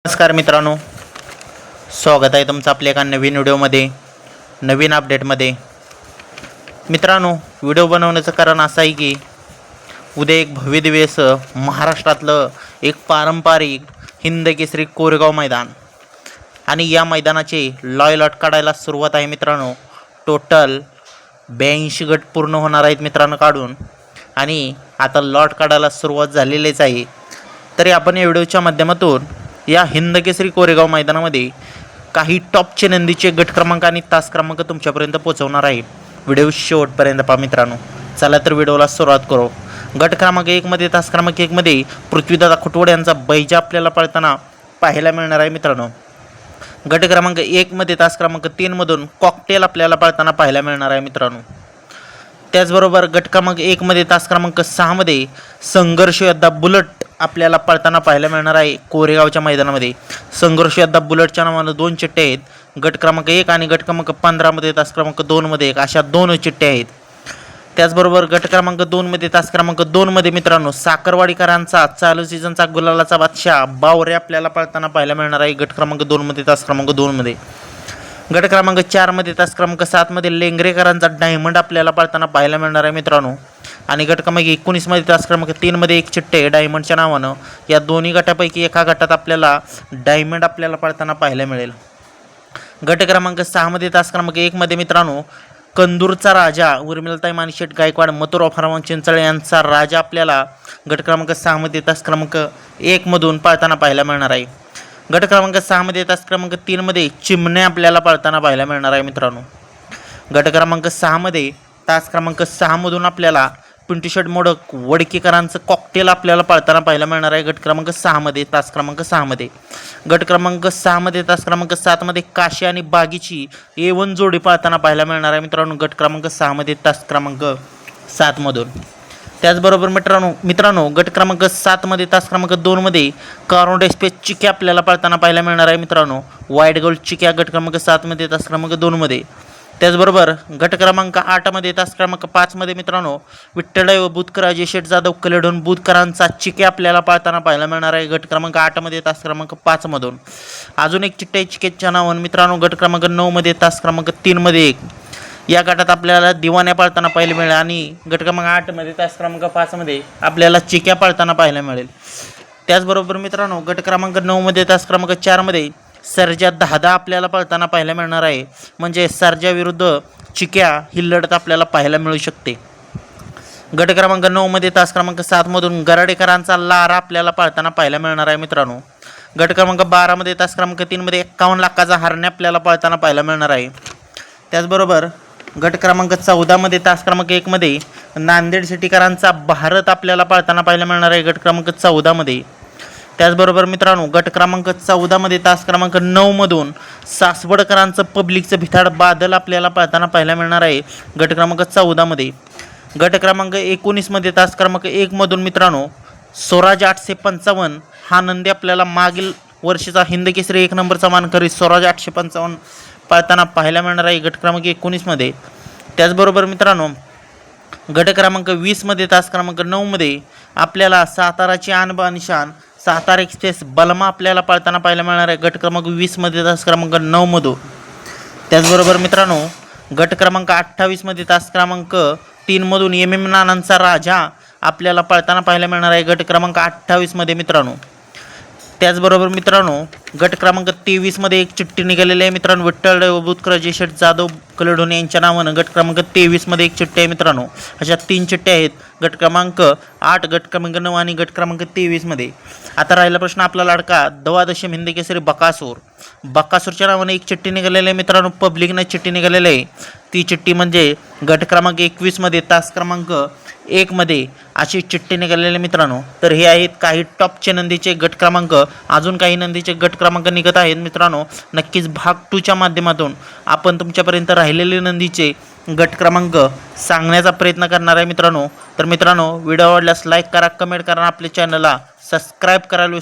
नमस्कार मित्रांनो, स्वागत आहे तुमचं आपल्या एका नवीन व्हिडिओमध्ये, नवीन अपडेटमध्ये. मित्रांनो, व्हिडिओ बनवण्याचं कारण असं आहे की उद्या एक भव्यदिव्य असं महाराष्ट्रातलं एक पारंपरिक हिंद केसरी कोरेगाव मैदान आणि या मैदानाचे लॉट काढायला सुरुवात आहे मित्रांनो. टोटल 82 गट पूर्ण होणार आहेत मित्रांनो काढून, आणि आता लॉट काढायला सुरुवात झालेलीच आहे. तरी आपण या व्हिडिओच्या माध्यमातून या हिंद केसरी कोरेगाव मैदानामध्ये काही टॉपचे नंदीचे गट क्रमांक आणि तास क्रमांक तुमच्यापर्यंत पोहोचवणार आहे. व्हिडिओ शेवटपर्यंत पहा मित्रांनो. चला तर व्हिडिओला सुरुवात करू. गट क्रमांक 1 मध्ये तास क्रमांक 1 मध्ये पृथ्वीदादा खुटवड यांचा बैजा आपल्याला पळताना पाहायला मिळणार आहे मित्रांनो. गट क्रमांक 1 मध्ये तास क्रमांक 3 मधून कॉकटेल आपल्याला पळताना पाहायला मिळणार आहे मित्रांनो. त्याचबरोबर गट क्रमांक 1 मध्ये तास क्रमांक 6 मध्ये संघर्ष योद्धा बुलट आपल्याला पळताना पाहायला मिळणार आहे कोरेगावच्या मैदानामध्ये. संघर्ष योद्धा बुलटच्या नावानं 2 चिठ्ठ्या आहेत. गट क्रमांक 1 आणि गट क्रमांक 15 मध्ये तास क्रमांक 2 मध्ये एक अशा 2 चिठ्ठ्या आहेत. त्याचबरोबर गट क्रमांक 2 मध्ये तास क्रमांक 2 मध्ये मित्रांनो साखरवाडीकरांचा चालू सीझनचा गुलालाचा बादशाह बावरे आपल्याला पळताना पाहायला मिळणार आहे गट क्रमांक 2 मध्ये तास क्रमांक 2 मध्ये. गट क्रमांक 4 मध्ये तास क्रमांक 7 मध्ये लेंगरेकरांचा डायमंड आपल्याला पळताना पाहायला मिळणार आहे मित्रांनो. आणि गट क्रमांक 19 मध्ये तास क्रमांक 3 मध्ये एक चिठ्ठे डायमंडच्या नावानं. या दोन्ही गटापैकी एका गटात आपल्याला डायमंड आपल्याला पळताना पाहायला मिळेल. गट क्रमांक 6 मध्ये तास क्रमांक 1 मध्ये मित्रांनो कंदूरचा राजा उर्मिलाताई मानिशेट गायकवाड मथुरा फार्म चिंचळे यांचा राजा आपल्याला गट क्रमांक 6 मध्ये तास क्रमांक 1 मधून पळताना पाहायला मिळणार आहे. गट क्रमांक 6 मध्ये तास क्रमांक 3 मध्ये चिमणे आपल्याला पळताना पाहायला मिळणार आहे मित्रांनो. गट क्रमांक 6 मध्ये तास क्रमांक 6 मधून आपल्याला पिंटू शेट मोडक वडकीकरांचं कॉकटेल आपल्याला पळताना पाहायला मिळणार आहे गट क्रमांक 6 मध्ये तास क्रमांक 6 मध्ये. गट क्रमांक 6 मध्ये तास क्रमांक 7 मध्ये काशी आणि बागीची A1 जोडी पळताना पाहायला मिळणार आहे मित्रांनो गट क्रमांक 6 मध्ये तास क्रमांक 7 मधून. त्याचबरोबर मित्रांनो गट क्रमांक 7 मध्ये तास क्रमांक 2 मध्ये कारोंड एक्सप्रेस चिक्या आपल्याला पळताना पाहायला मिळणार आहे मित्रांनो. व्हाईट गोल्ड चिक्या गट क्रमांक 7 मध्ये तास क्रमांक 2 मध्ये. त्याचबरोबर गट क्रमांक 8 मध्ये तास क्रमांक 5 मध्ये मित्रांनो विठ्ठलराव बुधकर अजय शेठ जाधव कलेडून बुधकरांचा चिक्या आपल्याला पळताना पाहायला मिळणार आहे गट क्रमांक 8 मध्ये तास क्रमांक 5 मधून. अजून एक चिठ्ठ्या चिकेच्या नावानं मित्रांनो गट क्रमांक 9 मध्ये तास क्रमांक 3 मध्ये एक. या गटात आपल्याला दिवाण्या पाळताना पाहायला मिळेल. आणि गट क्रमांक 8 मध्ये तास क्रमांक 5 मध्ये आपल्याला चिक्या पाळताना पाहायला मिळेल. त्याचबरोबर मित्रांनो गट क्रमांक 9 मध्ये तास क्रमांक 4 मध्ये सर्जा 10 आपल्याला पळताना पाहायला मिळणार आहे. म्हणजे सर्जा विरुद्ध चिक्या ही लढत आपल्याला पाहायला मिळू शकते. गट क्रमांक 9 मध्ये तास क्रमांक 7 मधून गराडेकरांचा लारा आपल्याला पळताना पाहायला मिळणार आहे मित्रांनो. गट क्रमांक 12 मध्ये तास क्रमांक 3 मध्ये 51 लाखाचा हरणे आपल्याला पळताना पाहायला मिळणार आहे. त्याचबरोबर गट क्रमांक 14 मध्ये तास क्रमांक 1 मध्ये नांदेड सिटीकरांचा भारत आपल्याला पळताना पाहायला मिळणार आहे गट क्रमांक 14 मध्ये. त्याचबरोबर मित्रांनो गट क्रमांक 14 मध्ये तास क्रमांक 9 मधून सासवडकरांचं पब्लिकचं भिताड बादल आपल्याला पळताना पाहायला मिळणार आहे गट क्रमांक 14 मध्ये. गट क्रमांक 19 मध्ये तास क्रमांक 1 मधून मित्रांनो स्वराज 855 हा नंदी आपल्याला मागील वर्षीचा हिंद केसरी 1 नंबरचा मानकरी स्वराज 855 पळताना पाहायला मिळणार आहे गट क्रमांक 19 मध्ये. त्याचबरोबर मित्रांनो गट क्रमांक 20 मध्ये तास क्रमांक 9 मध्ये आपल्याला साताराची आणबा निशान सातारा एक्सप्रेस बलमा आपल्याला पळताना पाहायला मिळणार आहे गट क्रमांक 20 मध्ये तास क्रमांक 9 मधून. त्याचबरोबर मित्रांनो गट क्रमांक 28 मध्ये तास क्रमांक 3 मधून MM नानांचा राजा आपल्याला पळताना पाहायला मिळणार आहे गट क्रमांक 28 मध्ये मित्रांनो. त्याचबरोबर मित्रांनो गट क्रमांक 23 मध्ये एक चिठ्ठी निघालेली आहे मित्रांनो विठ्ठलराव बुधकर अजय शेठ जाधव कलेडोन यांच्या नावानं. गट क्रमांक 23 मध्ये एक चिठ्ठी आहे मित्रांनो. अशा 3 चिठ्ठ्या आहेत गट क्रमांक 8 गट क्रमांक 9 आणि गट क्रमांक 23 मध्ये. आता राहिला प्रश्न आपला लाडका द्वादशी हिंद केसरी बकासूरच्या नावाने एक चिठ्ठी निघालेली आहे मित्रांनो. पब्लिकनं चिठ्ठी निघालेली आहे. ती चिठ्ठी म्हणजे गट क्रमांक 21 मध्ये तास क्रमांक 1 मध्ये अशी चिठ्ठी निघालेली मित्रांनो. तर हे आहेत काही टॉपचे नंदीचे गट क्रमांक. अजून काही नंदीचे गट क्रमांक निघत आहेत मित्रांनो. नक्कीच भाग 2 च्या माध्यमातून आपण तुमच्यापर्यंत राहिलेले नंदीचे गट क्रमांक सांगण्याचा प्रयत्न करणार आहे मित्रांनो. तर मित्रांनो व्हिडिओ आवडल्यास लाईक करा, कमेंट करा, आपल्या चॅनलला सबस्क्राईब करायला